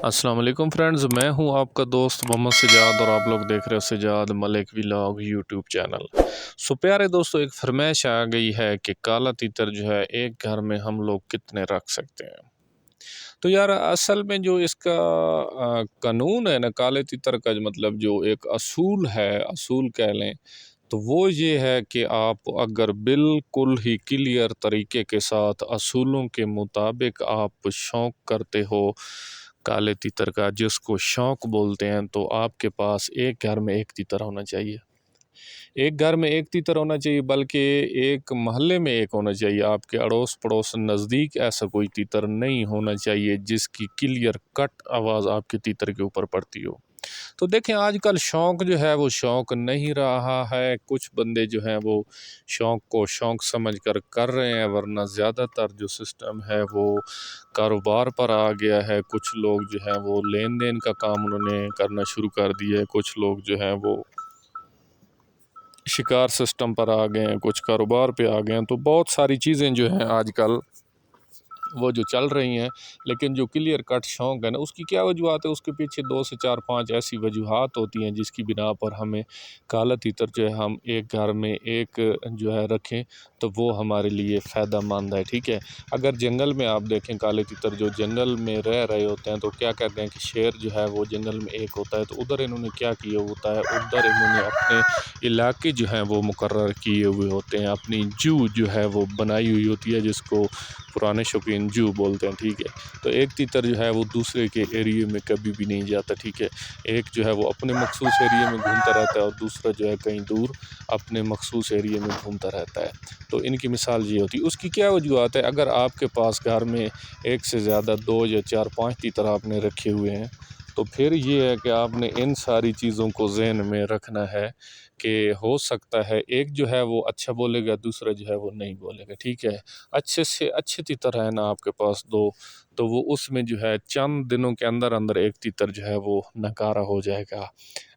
अस्सलाम वालेकुम फ्रेंड्स, मैं हूं आपका दोस्त मोहम्मद सजाद और आप लोग देख रहे हो Sajjad Malik vlog YouTube channel. So प्यारे दोस्तों, एक फरमाइश आ गई है कि काला तीतर जो है एक घर में हम लोग कितने रख सकते हैं। तो यार असल में जो इसका कानून है ना, काले तीतर का जो मतलब जो एक असूल है, असूल कह लें, तो वो ये है कि आप अगर बिल्कुल ही क्लियर तरीके के साथ असूलों के मुताबिक आप शौक़ करते हो काले तीतर का, जिसको शौक़ बोलते हैं, तो आपके पास एक घर में एक तीतर होना चाहिए। एक घर में एक तीतर होना चाहिए, बल्कि एक मोहल्ले में एक होना चाहिए। आपके अड़ोस पड़ोस नज़दीक ऐसा कोई तीतर नहीं होना चाहिए जिसकी क्लियर कट आवाज़ आपके तीतर के ऊपर पड़ती हो। तो देखें, आजकल शौक़ जो है वो शौक़ नहीं रहा है। कुछ बंदे जो हैं वो शौक़ को शौक़ समझ कर रहे हैं, वरना ज़्यादातर जो सिस्टम है वो कारोबार पर आ गया है। कुछ लोग जो हैं वो लेन देन का काम उन्होंने करना शुरू कर दिया है। कुछ लोग जो हैं वो शिकार सिस्टम पर आ गए हैं, कुछ कारोबार पे आ गए हैं। तो बहुत सारी चीज़ें जो हैं आजकल वो जो चल रही हैं, लेकिन जो क्लियर कट शौक़ है ना, उसकी क्या वजूहत है? उसके पीछे 2 से 4-5 ऐसी वजूहत होती हैं जिसकी बिना पर हमें काला तीतर जो है हम एक घर में एक जो है रखें तो वो हमारे लिए फ़ायदा मंद है, ठीक है। अगर जंगल में आप देखें, काले तीतर जो जंगल में रह रहे होते हैं, तो क्या कहते हैं कि शेर जो है वो जंगल में एक होता है, तो उधर इन्होंने क्या किया होता है, उधर इन्होंने अपने इलाके जो हैं वो मुकर्रर किए हुए होते हैं। अपनी जू जो है वो बनाई हुई होती है, जिसको पुराने शौकीन जू बोलते हैं, ठीक है। तो एक तीतर जो है वो दूसरे के एरिए में कभी भी नहीं जाता, ठीक है। एक जो है वो अपने मखसूस एरिए में घूमता रहता है और दूसरा जो है कहीं दूर अपने मखसूस एरिए में घूमता रहता है। तो इनकी मिसाल ये होती है। उसकी क्या वजूहत है? अगर आपके पास घर में एक से ज़्यादा 2 या 4-5 तीतर आपने रखे हुए हैं, तो फिर ये है कि आपने इन सारी चीज़ों को ज़हन में रखना है कि हो सकता है एक जो है वो अच्छा बोलेगा, दूसरा जो है वो नहीं बोलेगा, ठीक है। अच्छे से अच्छे तीतर है ना आपके पास 2, तो वो उसमें जो है चंद दिनों के अंदर अंदर एक तीतर जो है वो नकारा हो जाएगा।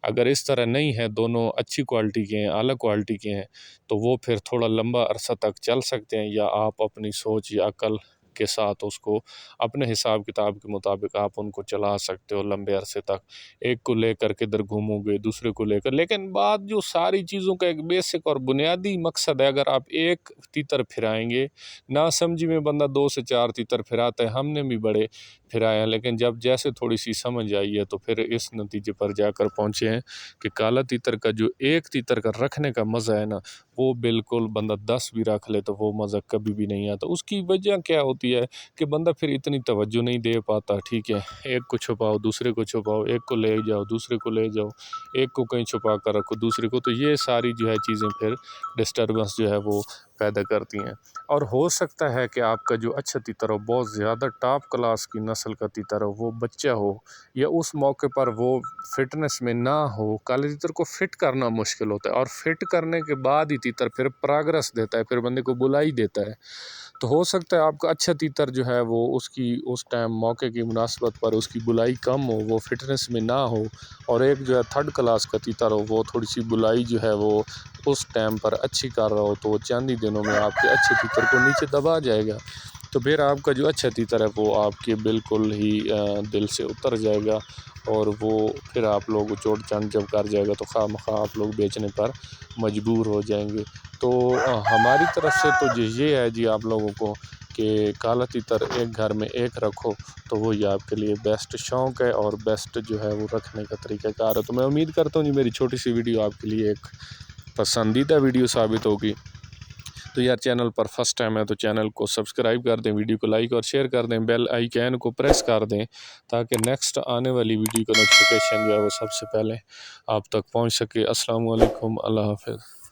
अगर इस तरह नहीं है, दोनों अच्छी क्वालिटी के हैं, अलग क्वालिटी के हैं, तो वो फिर थोड़ा लंबा अरसा तक चल सकते हैं, या आप अपनी सोच या अकल के साथ उसको अपने हिसाब किताब के मुताबिक आप उनको चला सकते हो लंबे अरसे तक। एक को लेकर किधर घूमोगे, दूसरे को लेकर, लेकिन बात जो सारी चीज़ों का एक बेसिक और बुनियादी मकसद है, अगर आप एक तीतर फिराएंगे, ना समझी में बंदा 2 से 4 तीतर फिराता है, हमने भी बड़े फिराए हैं, लेकिन जब जैसे थोड़ी सी समझ आई है तो फिर इस नतीजे पर जाकर पहुँचे हैं कि काला तीतर का जो एक तीतर का रखने का मज़ा है ना, वो बिल्कुल बंदा 10 भी रख ले तो वो मज़ा कभी भी नहीं आता। उसकी वजह क्या होती है कि बंदा फिर इतनी तवज्जो नहीं दे पाता, ठीक है। एक को छुपाओ, दूसरे को छुपाओ, एक को ले जाओ, दूसरे को ले जाओ, एक को कहीं छुपा कर रखो, दूसरे को, तो ये सारी जो है चीज़ें फिर डिस्टर्बेंस जो है वो पैदा करती हैं। और हो सकता है कि आपका जो अच्छा तीतर हो, बहुत ज़्यादा टॉप क्लास की नस्ल का तीतर हो, वो बच्चा हो, या उस मौके पर वो फिटनेस में ना हो। काले तीतर को फिट करना मुश्किल होता है, और फिट करने के बाद ही तीतर फिर प्रोग्रेस देता है, फिर बंदे को बुलाई देता है। तो हो सकता है आपका अच्छा तीतर जो है वो उसकी उस टाइम मौके की मुनासबत पर उसकी बुलाई कम हो, वो फिटनेस में ना हो, और एक जो है थर्ड क्लास का तीतर हो, वो थोड़ी सी बुलाई जो है वो उस टाइम पर अच्छी कर रहा हो, तो वो चंद ही दिनों में आपके अच्छे तीतर को नीचे दबा जाएगा। तो फिर आपका जो अच्छा तीतर है वो आपके बिल्कुल ही दिल से उतर जाएगा, और वो फिर आप लोग चोट चंद जब कर जाएगा तो खामखा आप लोग बेचने पर मजबूर हो जाएंगे। तो हमारी तरफ से तो ये है जी आप लोगों को कि काला तीतर एक घर में एक रखो, तो वो ये आपके लिए बेस्ट शौक़ है और बेस्ट जो है वो रखने का तरीक़ाकार है। तो मैं उम्मीद करता हूँ जी मेरी छोटी सी वीडियो आपके लिए एक पसंदीदा वीडियो साबित होगी। तो यार, चैनल पर फर्स्ट टाइम है तो चैनल को सब्सक्राइब कर दें, वीडियो को लाइक और शेयर कर दें, बेल आइकन को प्रेस कर दें, ताकि नेक्स्ट आने वाली वीडियो का नोटिफिकेशन जो है वो सबसे पहले आप तक पहुंच सके। अस्सलाम वालेकुम, अल्लाह हाफ़िज़।